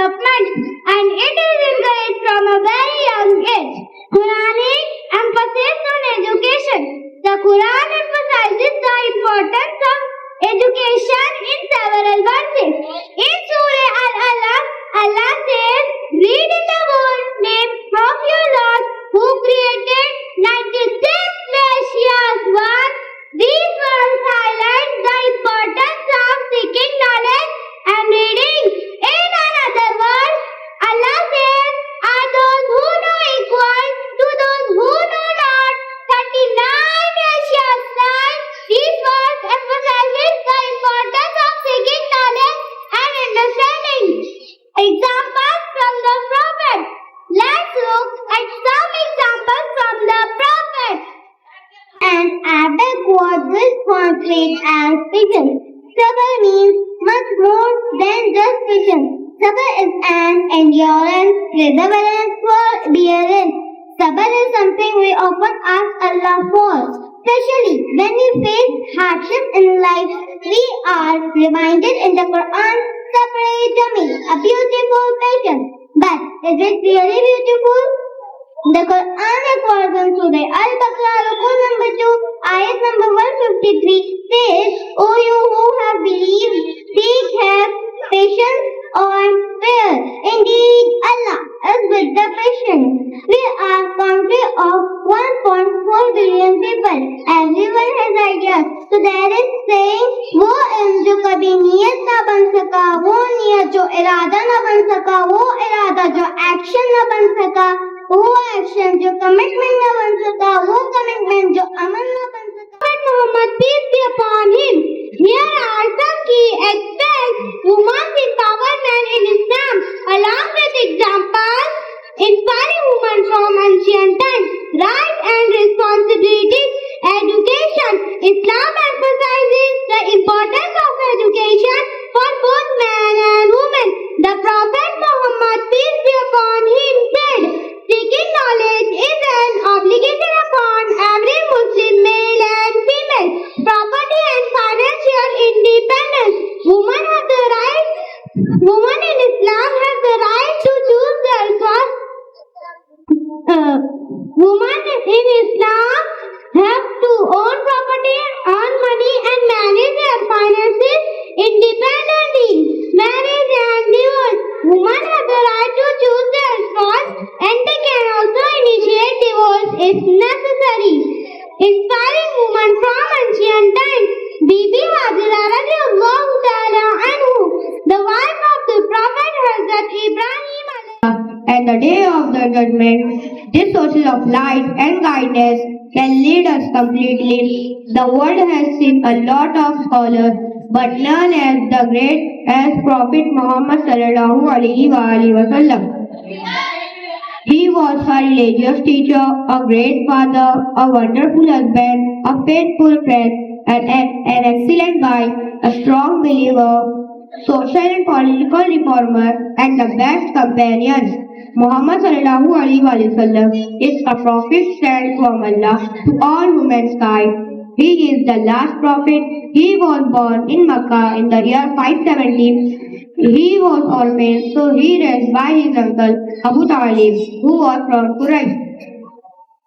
development, and it is encouraged from a very young age. Quranic emphasis on education. The Quran emphasizes the importance of education in several verses. In Surah Al-Alaq, Allah says, "Read in the word name of your Lord who created 96 precious words." These words highlight the importance of seeking knowledge and reading. In another verse, Allah says, "Are those who know equal to those who know not 39 precious signs?" These words emphasizes the importance of seeking knowledge and understanding. Examples from the Prophet. Let's look at some examples from the Prophet. An Arabic word which translates as vision. Sabr means much more than just vision. Sabr is an endurance, perseverance, forbearance. Sabr is something we often ask Allah for, especially when we face hardship in life. We are reminded in the Quran, Sabr Jameel, a beautiful patience. But is it really beautiful? The Quran records in Surah Al-Baqarah, Rukun number 2, ayat number 153 says, "O you who have believed, have patience on prayer. Indeed, Allah is with the patient." We are a country of 1.4 billion people. Everyone has ideas. So there is saying, वो इल्म जो कभी नियत ना बन सका, वो नियत जो इरादा ना बन सका, वो इरादा जो एक्शन ना बन सका, वो एक्शन जो कमिटमेंट ना बन सका, वो कमिटमेंट जो अमल ना बन सका. Prophet Muhammad, peace be upon him. Here are some key aspects women's empowerment in Islam, along with examples inspiring women from ancient times. Rights and responsibilities. Education. Islam emphasizes the importance of education for both men and women. The Prophet Muhammad, peace be upon him, said, "Seeking knowledge is an obligation upon every Muslim, male and female. Property and financial independence. Women in Islam have the right to choose their course. Women in Islam have to own property, earn money, and manage their finances independently. Marriage and divorce. Women have the right to choose their spouse, and they can also initiate divorce if necessary." Inspiring women from ancient times. Bibi Hajra radiallahu ta'ala anhu, the wife of the Prophet Hazrat Ibrahim and the day of the judgment, this sources of light and guidance can lead us completely. The world has seen a lot of scholars, but none as the great as Prophet Muhammad sallallahu alaihi wasallam. He was a religious teacher, a great father, a wonderful husband, a faithful friend, and an excellent guide, a strong believer, social and political reformer, and the best companion. Muhammad sallallahu alaihi wasallam is a prophet sent from Allah to all humankind. He is the last prophet. He was born in Makkah in the year 570. He was orphaned, so he raised by his uncle Abu Talib, who was from Quraysh.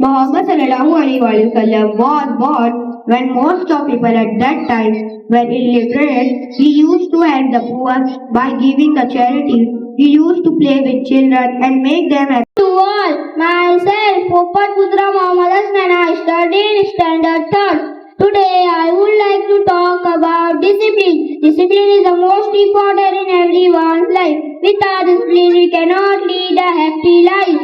Muhammad sallallahu alaihi wasallam was born when most of people at that time were illiterate. He used to help the poor by giving the charity. He used to play with children and make them happy. To all, myself, Popat Putra Muhammad Hassan, I study in Standard 3rd. Today, I would like to talk about discipline. Discipline is the most important in everyone's life. Without discipline, we cannot lead a happy life.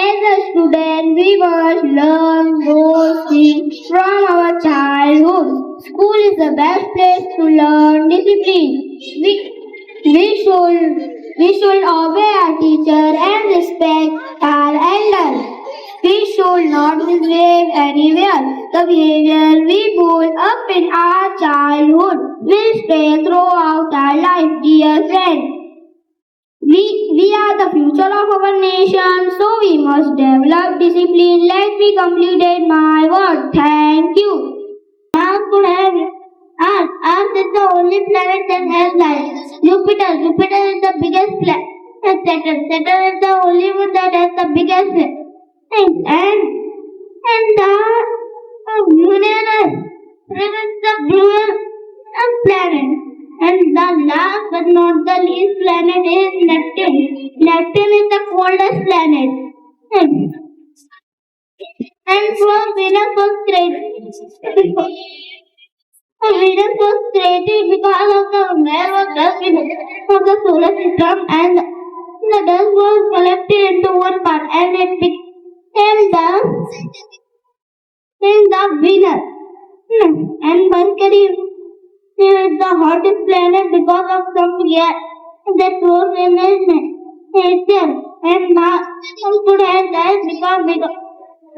As a student, we must learn those things from our childhood. School is the best place to learn discipline. We should obey our teacher and respect our elders. We should not misbehave anywhere. The behavior we build up in our childhood will stay throughout our life, dear friends. We are the future of our nation, so we must develop discipline. Let me complete my word. Thank you. Now could have asked the the only planet that has life. Jupiter is the biggest planet. Saturn is the only one that has the biggest planet. And the Uranus is the bluest planet. And the last but not the least planet is Neptune. Neptune is the coldest planet. And from Venus was created. Venus was created because of the air was dust from the solar system, and the dust was collected into one part, and it became the Venus. And Mercury is the hottest planet because of some gas that flows in its nature, and some food has died because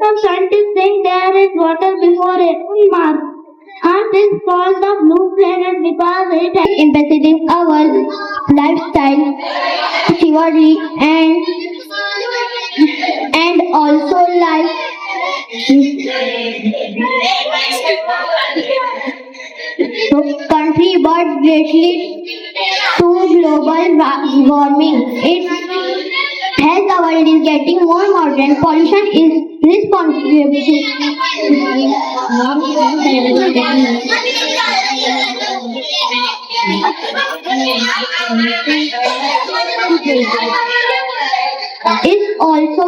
some scientists think there is water before it on Mars. Earth is called the blue planet because it has impacted our lifestyle, chivalry, and also life. So contribute greatly to global warming. It as the world is getting more modern, pollution is responsible is also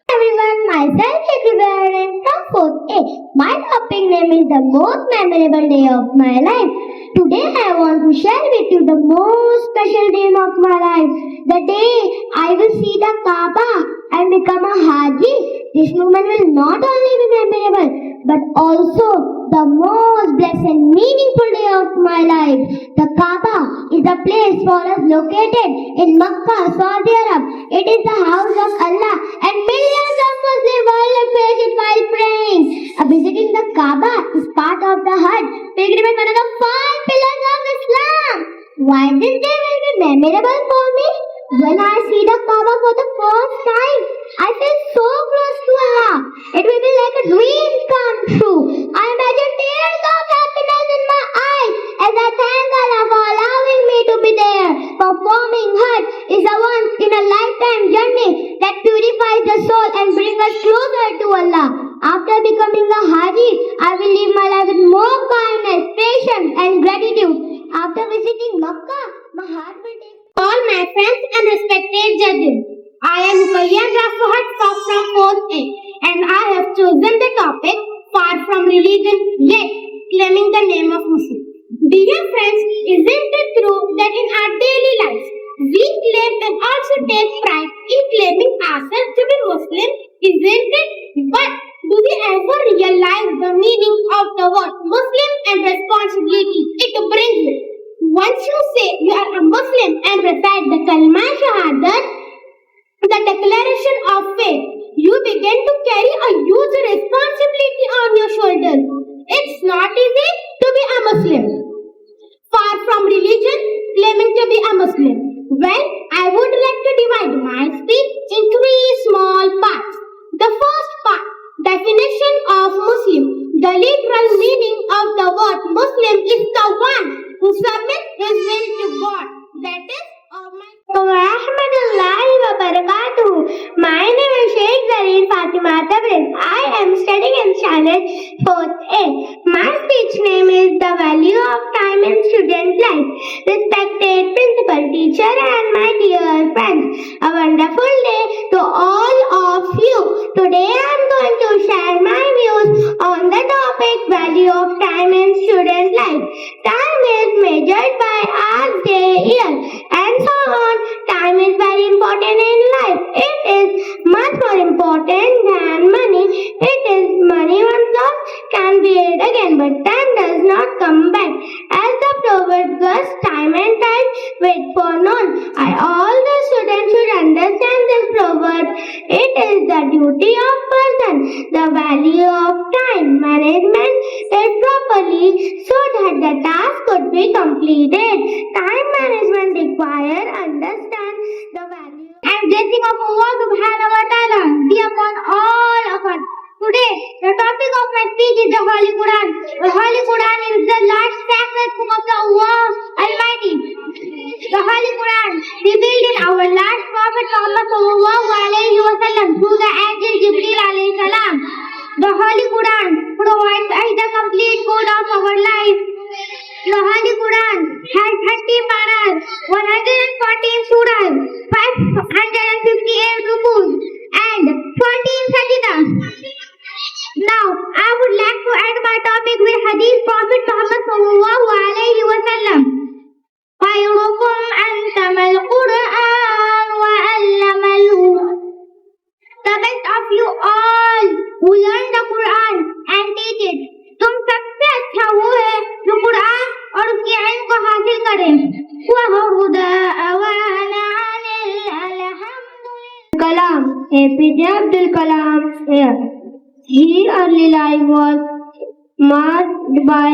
everyone, myself everywhere and from 4th A. My topic name is the most memorable day of my life. Today I want to share with you the most special day of my life. The day I will see the Kaaba and become a Haji. This moment will not only be memorable but also the most blessed and meaningful day of my life. The Kaaba is a place for us located in Makkah, Saudi Arab. It is the house of Allah and millions of Muslims worldwide face it while praying. Visiting the Kaaba is part of the Hajj pilgrimage, one of the 5 pillars of Islam. Why this day will be memorable for me? When I see the Kaaba for the first time, I feel so close to Allah. It will be like a dream come true. I imagine tears of happiness in my eyes as I thank Allah for allowing me to be there. Performing Hajj is a once in a lifetime journey that purifies the soul and brings us closer to Allah. After becoming a Haji, I will live my life with more kindness, patience and gratitude. After visiting Makkah, my heart will take all my friends and respected judges. I am Ruqayya Rafahat from 4th A, and I have chosen the topic far from religion yet claiming the name of Muslim. Dear friends, isn't it true that in our daily lives we claim and also take pride in claiming ourselves to be Muslim? Isn't it? But do we ever realize the meaning of the word Muslim and responsibility it brings with? Once you say you are a Muslim and recite the Kalma Shahadat, the declaration of faith, you begin to carry a huge responsibility on your shoulders. It's not easy to be a Muslim. Far from religion, claiming to be a Muslim. Well, I would like to divide my speech in 3 small parts. The first part, definition of Muslim. The literal meaning of the word Muslim is the one who submits his will to God. That is Almighty. Rahmatullahi wa barakatuh. My name is Sheikh Zareen Fatima Tabriz. I am studying in standard 4th A. My speech name is The Value of Time in Student Life. Respected principal, teacher and my dear friends, a wonderful day to all of you. Today I am going to share my views on the topic value of time in student life. Time is measured by hours, day, year and so on. Time is very important in life. It is much more important than money. It is money once lost can be earned again, but time does not come back. As the proverb goes, time and tide wait for none. All the students should understand this proverb. It is the duty of person. The value of time management is properly so that the task could be completed. Time management requires understand the value. And blessing of Allah subhanahu wa ta'ala be upon all of us. Today, the topic of my speech is the Holy Quran. The Holy Quran is the last sacred book of the Allah Almighty, the Holy Quran, revealed in our last Prophet Muhammad sallallahu alayhi wa sallam through the angel Jibreel alayhi salam. The Holy Quran provides us the complete code of our life. The Holy Quran has 30 paras, 114 surahs, 558 rukus, and 14 sajidas. Now, I would like to end my topic with Hadith Prophet Muhammad sallallahu alayhi wa sallam. خيركم أنتم القرآن وعلمه. The best of you all who learn the Quran and teach it. तुम सबसे अच्छा वो है जो कुरान और उसके इल्म को हासिल करे. Kalam, APJ Abdul Kalam here. His early life was marked by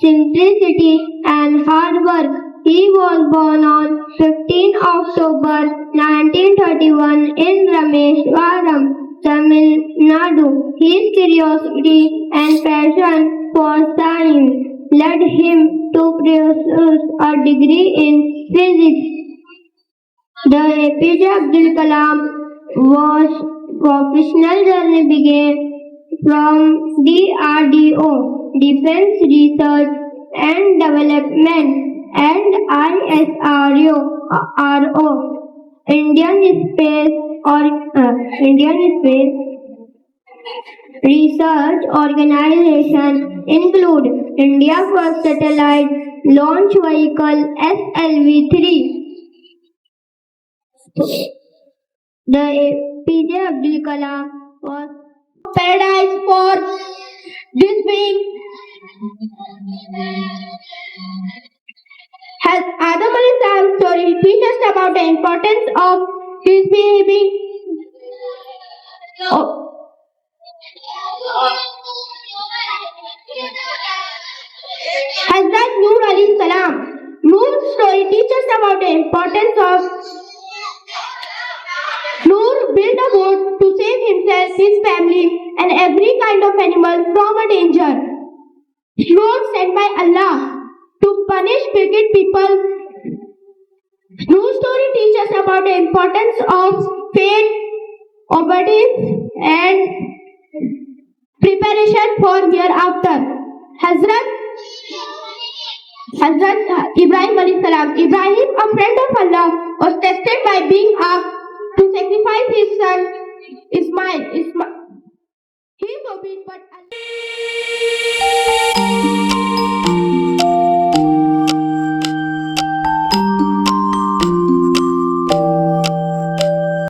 simplicity and hard work. He was born on 15 October 1931 in Rameshwaram, Tamil Nadu. His curiosity and passion for science led him to pursue a degree in physics. The APJ Abdul Kalam was professional journey began from DRDO, Defense Research and Development, and ISRO, Indian Space Research Organization, include India's first satellite launch vehicle SLV-3. The APJ Abdul Kalam was paradise for this being. Has Adam alayhi salam story teach us about the importance of his being? Hazrat Noor alayhi salam. Noor's story teaches us about the importance of. Noor built a boat to save himself, his family, and every kind of animal from a danger. Noor sent by Allah to punish wicked people. Noor's story teaches us about the importance of faith, obedience, and preparation for hereafter. Hazrat Ibrahim alayhi salam. Ibrahim, a friend of Allah, was tested by being asked to sacrifice his son Ismail. He forbid, but Allah